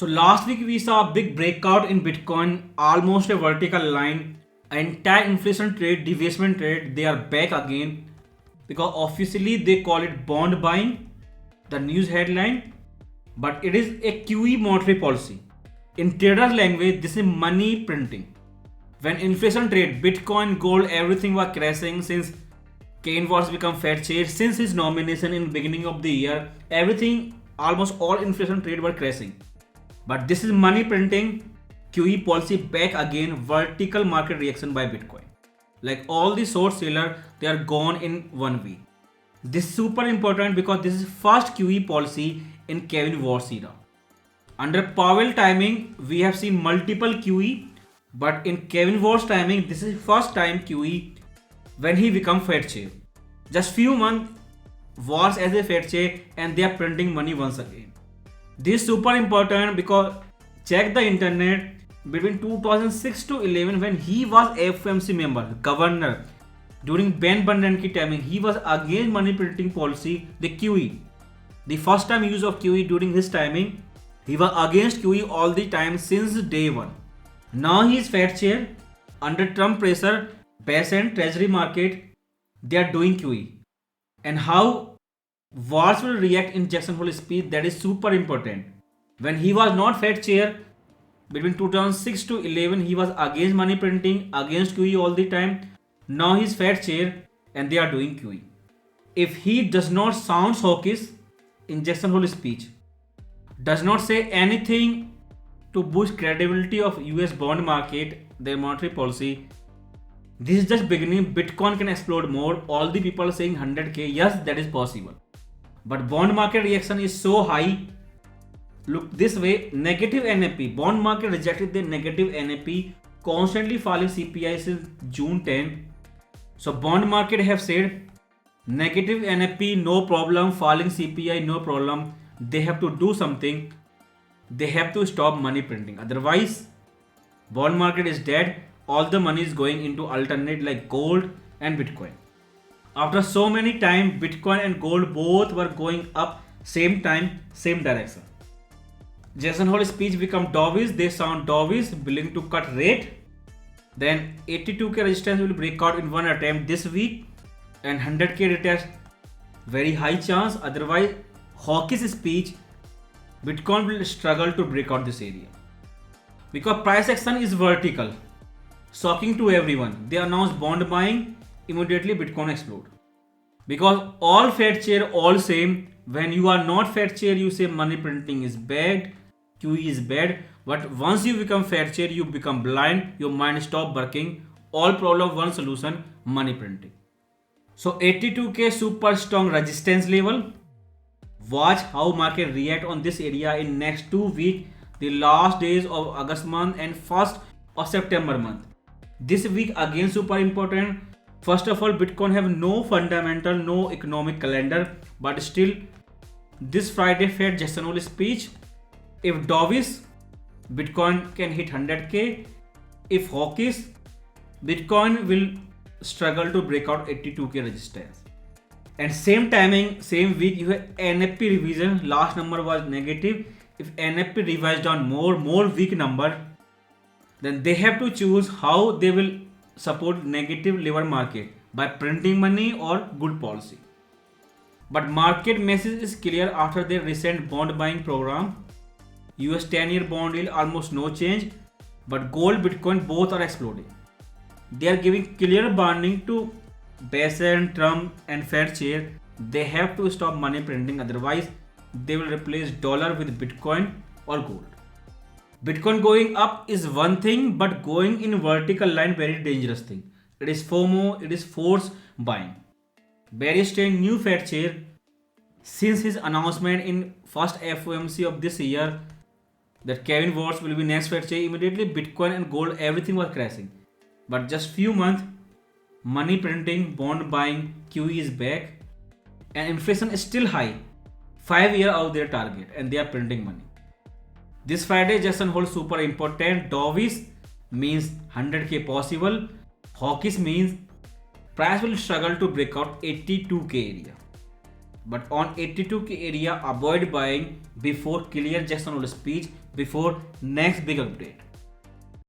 So last week we saw a big breakout in Bitcoin, almost a vertical line. Anti-inflation trade, deviation trade, they are back again because officially they call it bond buying, the news headline, but it is a QE monetary policy. In traders' language, this is money printing. When inflation trade, Bitcoin, gold, everything was crashing since Kane was become Fed chair. Since his nomination in beginning of the year, everything, almost all inflation trade were crashing. But this is money printing, QE policy back again, vertical market reaction by Bitcoin. Like all the short seller, they are gone in 1 week. This is super important because this is first QE policy in Kevin Warsh era. Under Powell timing, we have seen multiple QE, but in Kevin Warsh timing, this is first time QE when he become Fed chair. Just few months, Warsh as a Fed chair, and they are printing money once again. This is super important because check the internet between 2006 to 11 when he was FOMC member, governor. During Ben Bernanke timing, he was against money printing policy, the QE. The first time use of QE during his timing, he was against QE all the time since day one. Now he is Fed chair. Under Trump pressure, base and treasury market, they are doing QE. And how Warsh will react in Jackson Hole speech, that is super important. When he was not Fed chair, between 2006 to 11, he was against money printing, against QE all the time. Now he is Fed chair and they are doing QE. If he does not sound hawkish in Jackson Hole speech, does not say anything to boost credibility of US bond market, their monetary policy, this is just beginning. Bitcoin can explode more. All the people are saying 100k. Yes, that is possible. But bond market reaction is so high. Look this way, negative NAP. Bond market rejected the negative NAP, constantly falling CPI since June 10. So bond market have said negative NAP, no problem. Falling CPI, no problem. They have to do something. They have to stop money printing. Otherwise, bond market is dead. All the money is going into alternate like gold and Bitcoin. After so many time, Bitcoin and gold both were going up same time, same direction. Jackson Hole speech become dovish. They sound dovish, willing to cut rate. Then 82k resistance will break out in one attempt this week, and 100k retest very high chance. Otherwise, hawkish speech, Bitcoin will struggle to break out this area because price action is vertical. Shocking to everyone. They announce bond buying, immediately Bitcoin explode. Because all Fed chair, all same. When you are not Fed chair, you say money printing is bad, QE is bad. But once you become Fed chair, you become blind, your mind stop working. All problem, one solution, money printing. So 82k super strong resistance level. Watch how market react on this area in next 2 weeks, the last days of August month and first of September month. This week again super important. First of all, Bitcoin have no fundamental, no economic calendar, but still this Friday Fed Jackson Hole speech. If dovish, Bitcoin can hit 100k. If hawkish, Bitcoin will struggle to break out 82k resistance. And same timing, same week, you have NFP revision. Last number was negative. If NFP revised down more weak number, then they have to choose how they will support negative labor market, by printing money or good policy. But market message is clear after their recent bond buying program. US 10-year bond yield almost no change, but gold, Bitcoin both are exploding. They are giving clear warning to Biden, Trump and Fed chair. They have to stop money printing, otherwise they will replace dollar with Bitcoin or gold. Bitcoin going up is one thing, but going in vertical line very dangerous thing. It is FOMO, it is force buying. Barry Stein, new Fed chair, since his announcement in first FOMC of this year that Kevin Warsh will be next Fed chair, immediately Bitcoin and gold, everything was crashing. But just few months, money printing, bond buying, QE is back, and inflation is still high, 5 years out their target, and they are printing money. This Friday, Jackson Hole super important. Dovish means 100k possible. Hawkish means price will struggle to break out 82k area. But on 82k area, avoid buying before clear Jackson Hole speech, before next big update.